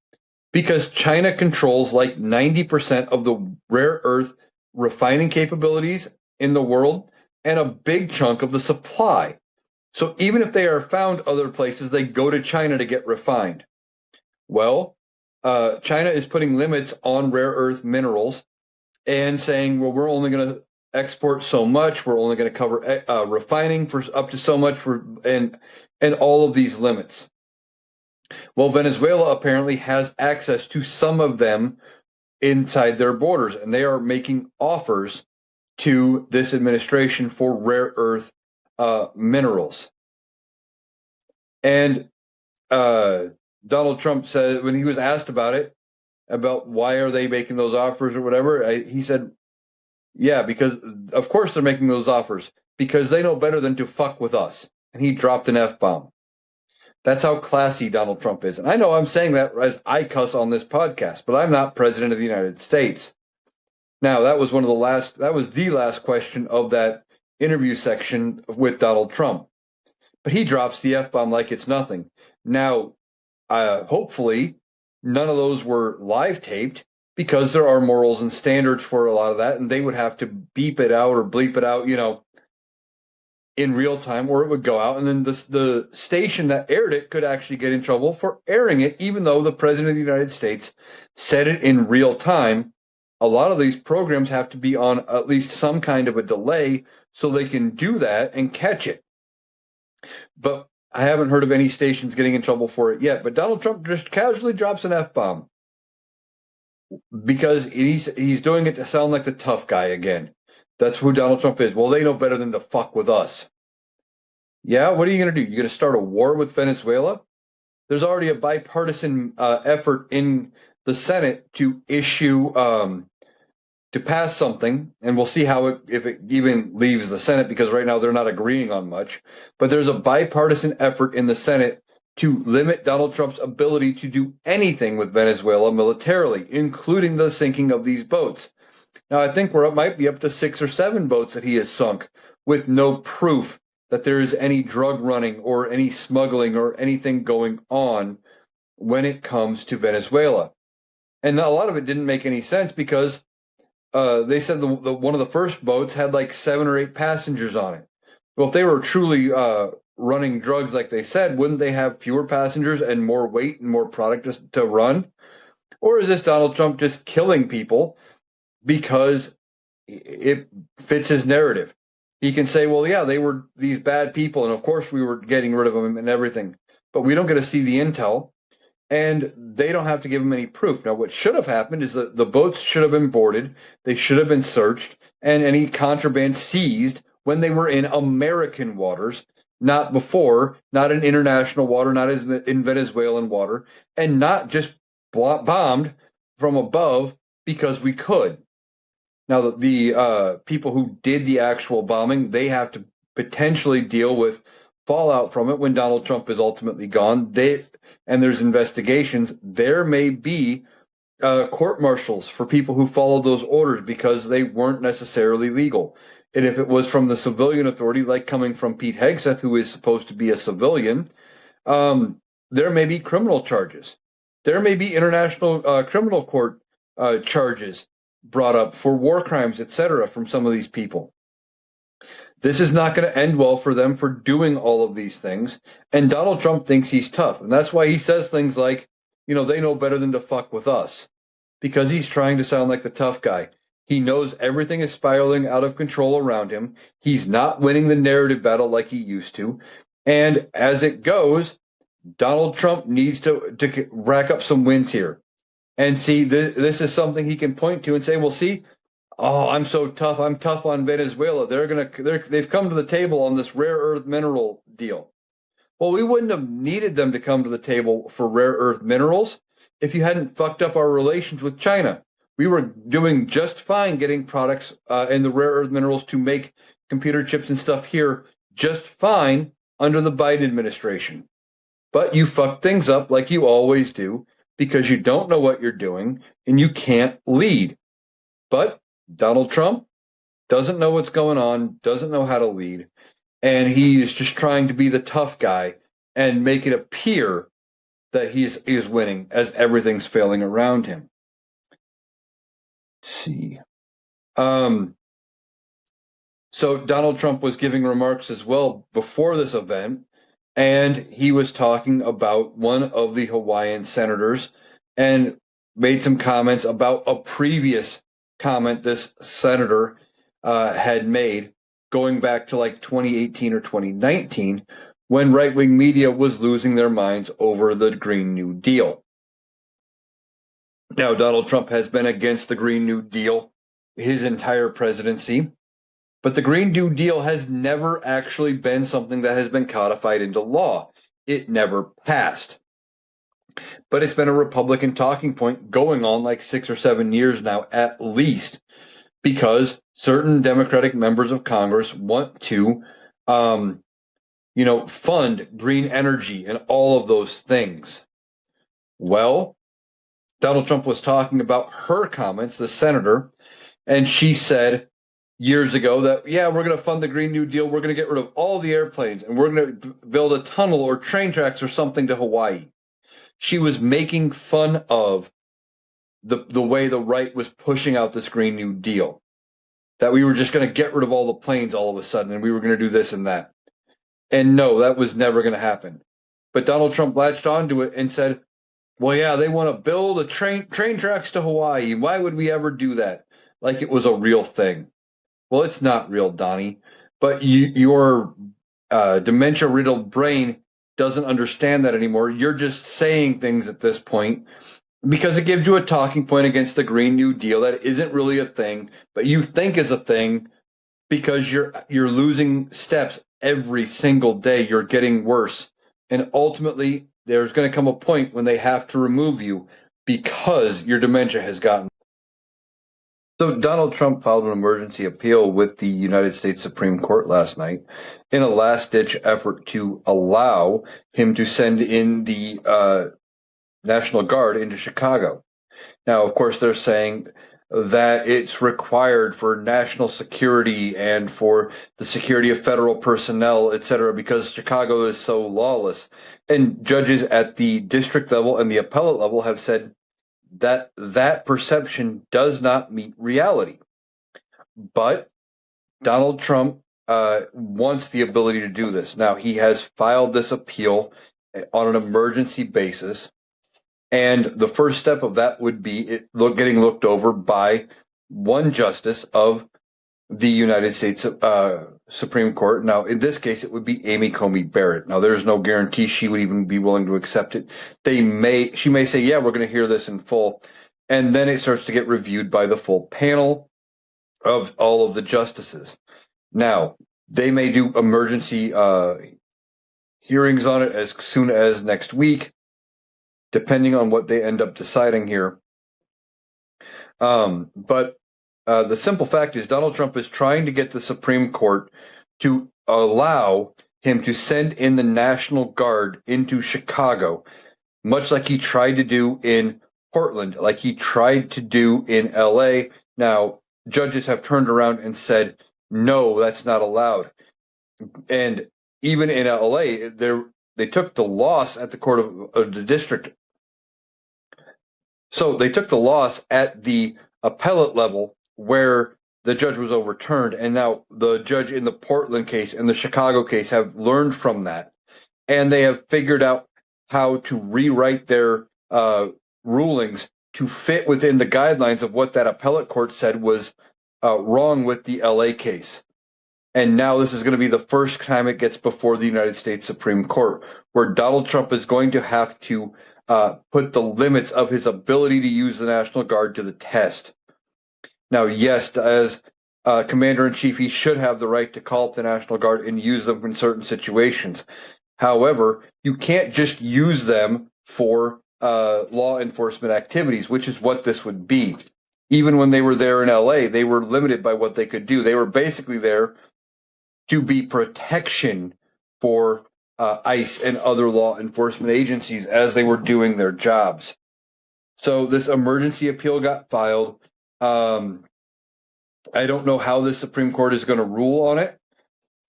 Because China controls like 90% of the rare earth refining capabilities in the world and a big chunk of the supply. So even if they are found other places, they go to China to get refined. Well, China is putting limits on rare earth minerals and saying, well, we're only going to export so much. We're only going to cover refining for up to so much and all of these limits. Well, Venezuela apparently has access to some of them inside their borders, and they are making offers to this administration for rare earth minerals. And Donald Trump said when he was asked about it, about why are they making those offers or whatever, he said, yeah, because of course they're making those offers because they know better than to fuck with us. And he dropped an F-bomb. That's how classy Donald Trump is. And I know I'm saying that as I cuss on this podcast, but I'm not president of the United States. Now, that was the last question of that interview section with Donald Trump. But he drops the F-bomb like it's nothing. Now, hopefully, none of those were live taped because there are morals and standards for a lot of that, and they would have to beep it out or bleep it out, in real time, or it would go out, and then the station that aired it could actually get in trouble for airing it, even though the president of the United States said it in real time. A lot of these programs have to be on at least some kind of a delay so they can do that and catch it. But I haven't heard of any stations getting in trouble for it yet. But Donald Trump just casually drops an F-bomb because he's doing it to sound like the tough guy again. That's who Donald Trump is. Well, they know better than to fuck with us. Yeah, what are you going to do? You're going to start a war with Venezuela? There's already a bipartisan effort in the Senate to to pass something, and we'll see if it even leaves the Senate, because right now they're not agreeing on much. But there's a bipartisan effort in the Senate to limit Donald Trump's ability to do anything with Venezuela militarily, including the sinking of these boats. Now, I think might be up to 6 or 7 boats that he has sunk with no proof that there is any drug running or any smuggling or anything going on when it comes to Venezuela. And a lot of it didn't make any sense because they said one of the first boats had like 7 or 8 passengers on it. Well, if they were truly running drugs like they said, wouldn't they have fewer passengers and more weight and more product to run? Or is this Donald Trump just killing people because it fits his narrative? He can say, well, yeah, they were these bad people, and of course we were getting rid of them and everything, but we don't get to see the intel, and they don't have to give him any proof. Now, what should have happened is that the boats should have been boarded, they should have been searched, and any contraband seized when they were in American waters, not before, not in international water, not in Venezuelan water, and not just bombed from above because we could. Now, the people who did the actual bombing, they have to potentially deal with fallout from it when Donald Trump is ultimately gone. And there's investigations. There may be court martials for people who followed those orders because they weren't necessarily legal. And if it was from the civilian authority, like coming from Pete Hegseth, who is supposed to be a civilian, there may be criminal charges. There may be international criminal court charges brought up for war crimes, etc., from some of these people. This is not going to end well for them for doing all of these things. And Donald Trump thinks he's tough. And that's why he says things like, they know better than to fuck with us, because he's trying to sound like the tough guy. He knows everything is spiraling out of control around him. He's not winning the narrative battle like he used to. And as it goes, Donald Trump needs to rack up some wins here. And see, this is something he can point to and say, well, see, oh, I'm so tough. I'm tough on Venezuela. They've come to the table on this rare earth mineral deal. Well, we wouldn't have needed them to come to the table for rare earth minerals if you hadn't fucked up our relations with China. We were doing just fine getting products and the rare earth minerals to make computer chips and stuff here just fine under the Biden administration. But you fuck things up like you always do, because you don't know what you're doing and you can't lead. But Donald Trump doesn't know what's going on, doesn't know how to lead, and he is just trying to be the tough guy and make it appear that he is winning as everything's failing around him. Let's see. So Donald Trump was giving remarks as well before this event, and he was talking about one of the Hawaiian senators and made some comments about a previous comment this senator had made going back to like 2018 or 2019, when right-wing media was losing their minds over the Green New Deal. Now, Donald Trump has been against the Green New Deal his entire presidency. But the Green New Deal has never actually been something that has been codified into law. It never passed. But it's been a Republican talking point going on like 6 or 7 years now, at least, because certain Democratic members of Congress want to, fund green energy and all of those things. Well, Donald Trump was talking about her comments, the senator, and she said years ago that, yeah, we're going to fund the Green New Deal. We're going to get rid of all the airplanes and we're going to build a tunnel or train tracks or something to Hawaii. she was making fun of the way the right was pushing out this Green New Deal. That we were just going to get rid of all the planes all of a sudden and we were going to do this and that. And no, that was never going to happen. But Donald Trump latched onto it and said, well, yeah, they want to build a train tracks to Hawaii. Why would we ever do that? Like it was a real thing. Well, it's not real, Donnie. But your dementia-riddled brain doesn't understand that anymore. You're just saying things at this point because it gives you a talking point against the Green New Deal that isn't really a thing, but you think is a thing because you're losing steps every single day. You're getting worse. And ultimately, there's going to come a point when they have to remove you because your dementia has gotten. So Donald Trump filed an emergency appeal with the United States Supreme Court last night in a last-ditch effort to allow him to send in the National Guard into Chicago. Now, of course, they're saying that it's required for national security and for the security of federal personnel, et cetera, because Chicago is so lawless. And judges at the district level and the appellate level have said that that perception does not meet reality. But Donald Trump wants the ability to do this. Now, he has filed this appeal on an emergency basis. And the first step of that would be getting looked over by one justice of the United States Supreme Court. Now, in this case, it would be Amy Coney Barrett. Now, there's no guarantee she would even be willing to accept it. She may say, yeah, we're going to hear this in full. And then it starts to get reviewed by the full panel of all of the justices. Now, they may do emergency hearings on it as soon as next week, depending on what they end up deciding here. But the simple fact is Donald Trump is trying to get the Supreme Court to allow him to send in the National Guard into Chicago, much like he tried to do in Portland, like he tried to do in LA. Now, judges have turned around and said, no, that's not allowed. And even in LA, they took the loss at the court of the district. So they took the loss at the appellate level where the judge was overturned. And now the judge in the Portland case and the Chicago case have learned from that. And they have figured out how to rewrite their rulings to fit within the guidelines of what that appellate court said was wrong with the LA case. And now this is going to be the first time it gets before the United States Supreme Court, where Donald Trump is going to have to put the limits of his ability to use the National Guard to the test. Now, yes, as Commander-in-Chief, he should have the right to call up the National Guard and use them in certain situations. However, you can't just use them for law enforcement activities, which is what this would be. Even when they were there in LA, they were limited by what they could do. They were basically there to be protection for ICE and other law enforcement agencies as they were doing their jobs. So this emergency appeal got filed. I don't know how the Supreme Court is going to rule on it.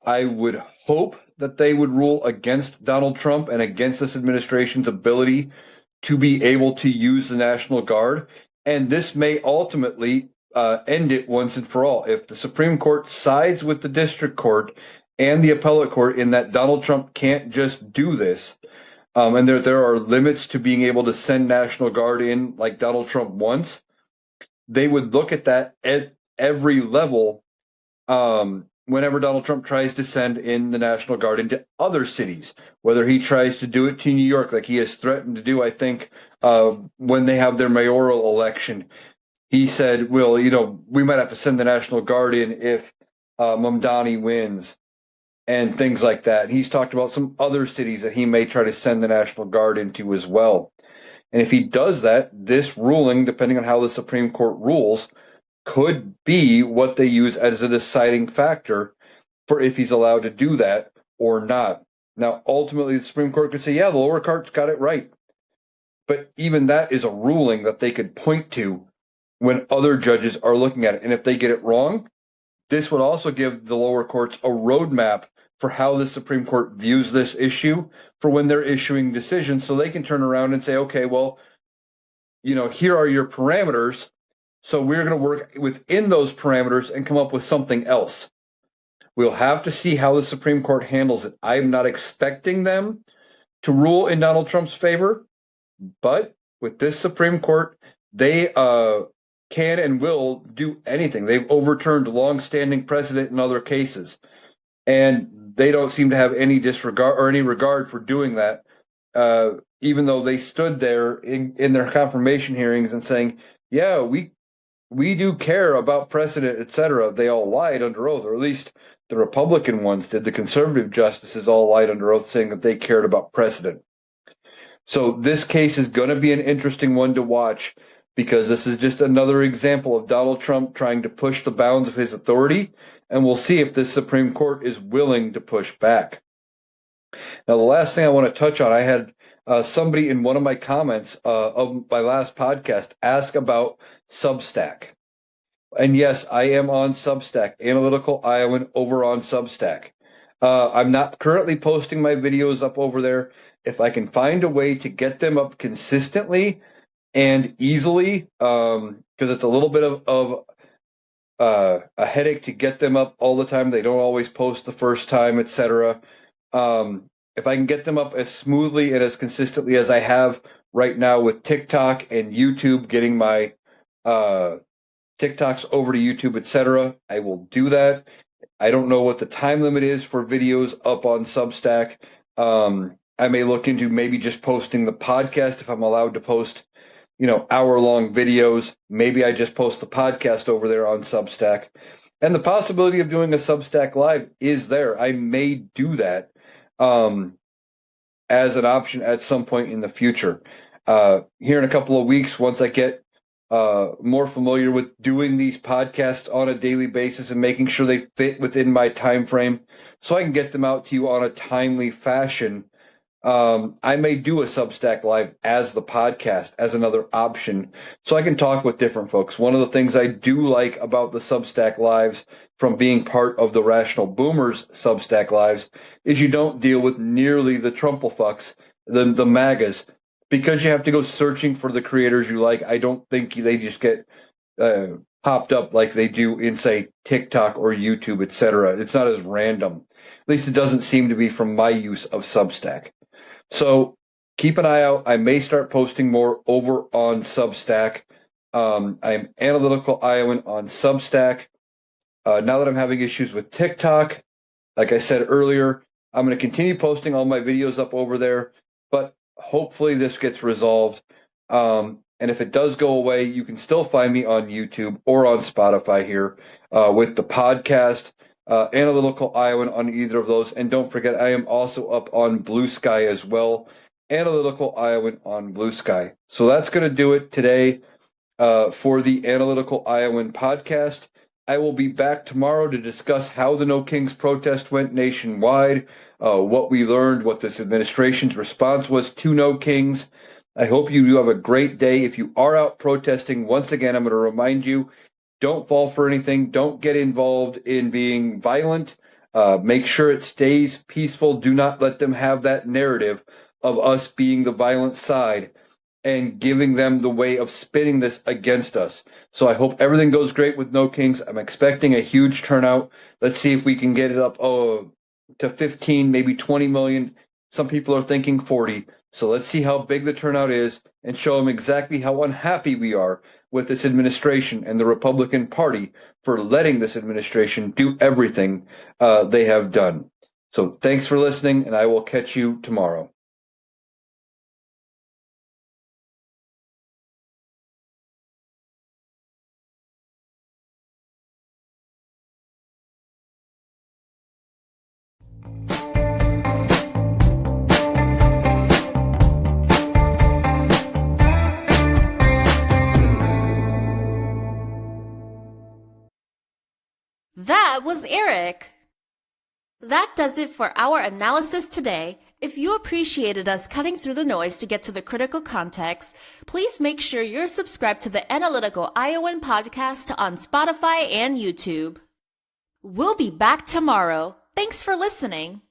I would hope that they would rule against Donald Trump and against this administration's ability to be able to use the National Guard. And this may ultimately end it once and for all. If the Supreme Court sides with the district court and the appellate court in that Donald Trump can't just do this, and there are limits to being able to send National Guard in like Donald Trump wants, they would look at that at every level whenever Donald Trump tries to send in the National Guard into other cities, whether he tries to do it to New York like he has threatened to do, I think, when they have their mayoral election. He said, well, we might have to send the National Guard in if Mamdani wins and things like that. He's talked about some other cities that he may try to send the National Guard into as well. And if he does that, this ruling, depending on how the Supreme Court rules, could be what they use as a deciding factor for if he's allowed to do that or not. Now, ultimately, the Supreme Court could say, yeah, the lower court's got it right. But even that is a ruling that they could point to when other judges are looking at it. And if they get it wrong, this would also give the lower courts a roadmap for how the Supreme Court views this issue for when they're issuing decisions, so they can turn around and say, okay, well, here are your parameters. So we're going to work within those parameters and come up with something else. We'll have to see how the Supreme Court handles it. I'm not expecting them to rule in Donald Trump's favor, but with this Supreme Court, they can and will do anything. They've overturned longstanding precedent in other cases, and they don't seem to have any disregard or any regard for doing that, even though they stood there in their confirmation hearings and saying, yeah, we do care about precedent, etc. They all lied under oath, or at least the Republican ones did. The conservative justices all lied under oath, saying that they cared about precedent. So this case is going to be an interesting one to watch, because this is just another example of Donald Trump trying to push the bounds of his authority, and we'll see if this Supreme Court is willing to push back. Now, the last thing I want to touch on, I had somebody in one of my comments of my last podcast ask about Substack. And yes, I am on Substack, Analytical Iowan over on Substack. I'm not currently posting my videos up over there. If I can find a way to get them up consistently and easily, because it's a little bit of a headache to get them up all the time. They don't always post the first time, etc. If I can get them up as smoothly and as consistently as I have right now with TikTok and YouTube, getting my TikToks over to YouTube, etc., I will do that. I don't know what the time limit is for videos up on Substack. I may look into maybe just posting the podcast if I'm allowed to post, hour-long videos. Maybe I just post the podcast over there on Substack. And the possibility of doing a Substack Live is there. I may do that as an option at some point in the future. Here in a couple of weeks, once I get more familiar with doing these podcasts on a daily basis and making sure they fit within my time frame so I can get them out to you on a timely fashion, I may do a Substack Live as the podcast, as another option, so I can talk with different folks. One of the things I do like about the Substack Lives from being part of the Rational Boomers Substack Lives is you don't deal with nearly the Trumplefucks, the MAGAs, because you have to go searching for the creators you like. I don't think they just get popped up like they do in, say, TikTok or YouTube, etc. It's not as random. At least it doesn't seem to be from my use of Substack. So keep an eye out. I may start posting more over on Substack. I'm Analytical Iowan on Substack. Now that I'm having issues with TikTok, like I said earlier, I'm going to continue posting all my videos up over there, but hopefully this gets resolved. And if it does go away, you can still find me on YouTube or on Spotify here with the podcast, Analytical Iowan on either of those. And don't forget, I am also up on Blue Sky as well, Analytical Iowan on Blue Sky. So that's going to do it today for the Analytical Iowan podcast. I will be back tomorrow to discuss how the No Kings protest went nationwide, what we learned, what this administration's response was to No Kings. I hope you have a great day. If you are out protesting, once again, I'm going to remind you, don't fall for anything. Don't get involved in being violent. Make sure it stays peaceful. Do not let them have that narrative of us being the violent side and giving them the way of spinning this against us. So I hope everything goes great with No Kings. I'm expecting a huge turnout. Let's see if we can get it up to 15, maybe 20 million. Some people are thinking 40. So let's see how big the turnout is and show them exactly how unhappy we are with this administration and the Republican Party for letting this administration do everything they have done. So thanks for listening, and I will catch you tomorrow. That was Eric. That does it for our analysis today. If you appreciated us cutting through the noise to get to the critical context, please make sure you're subscribed to the Analytical Iowan podcast on Spotify and YouTube. We'll be back tomorrow. Thanks for listening.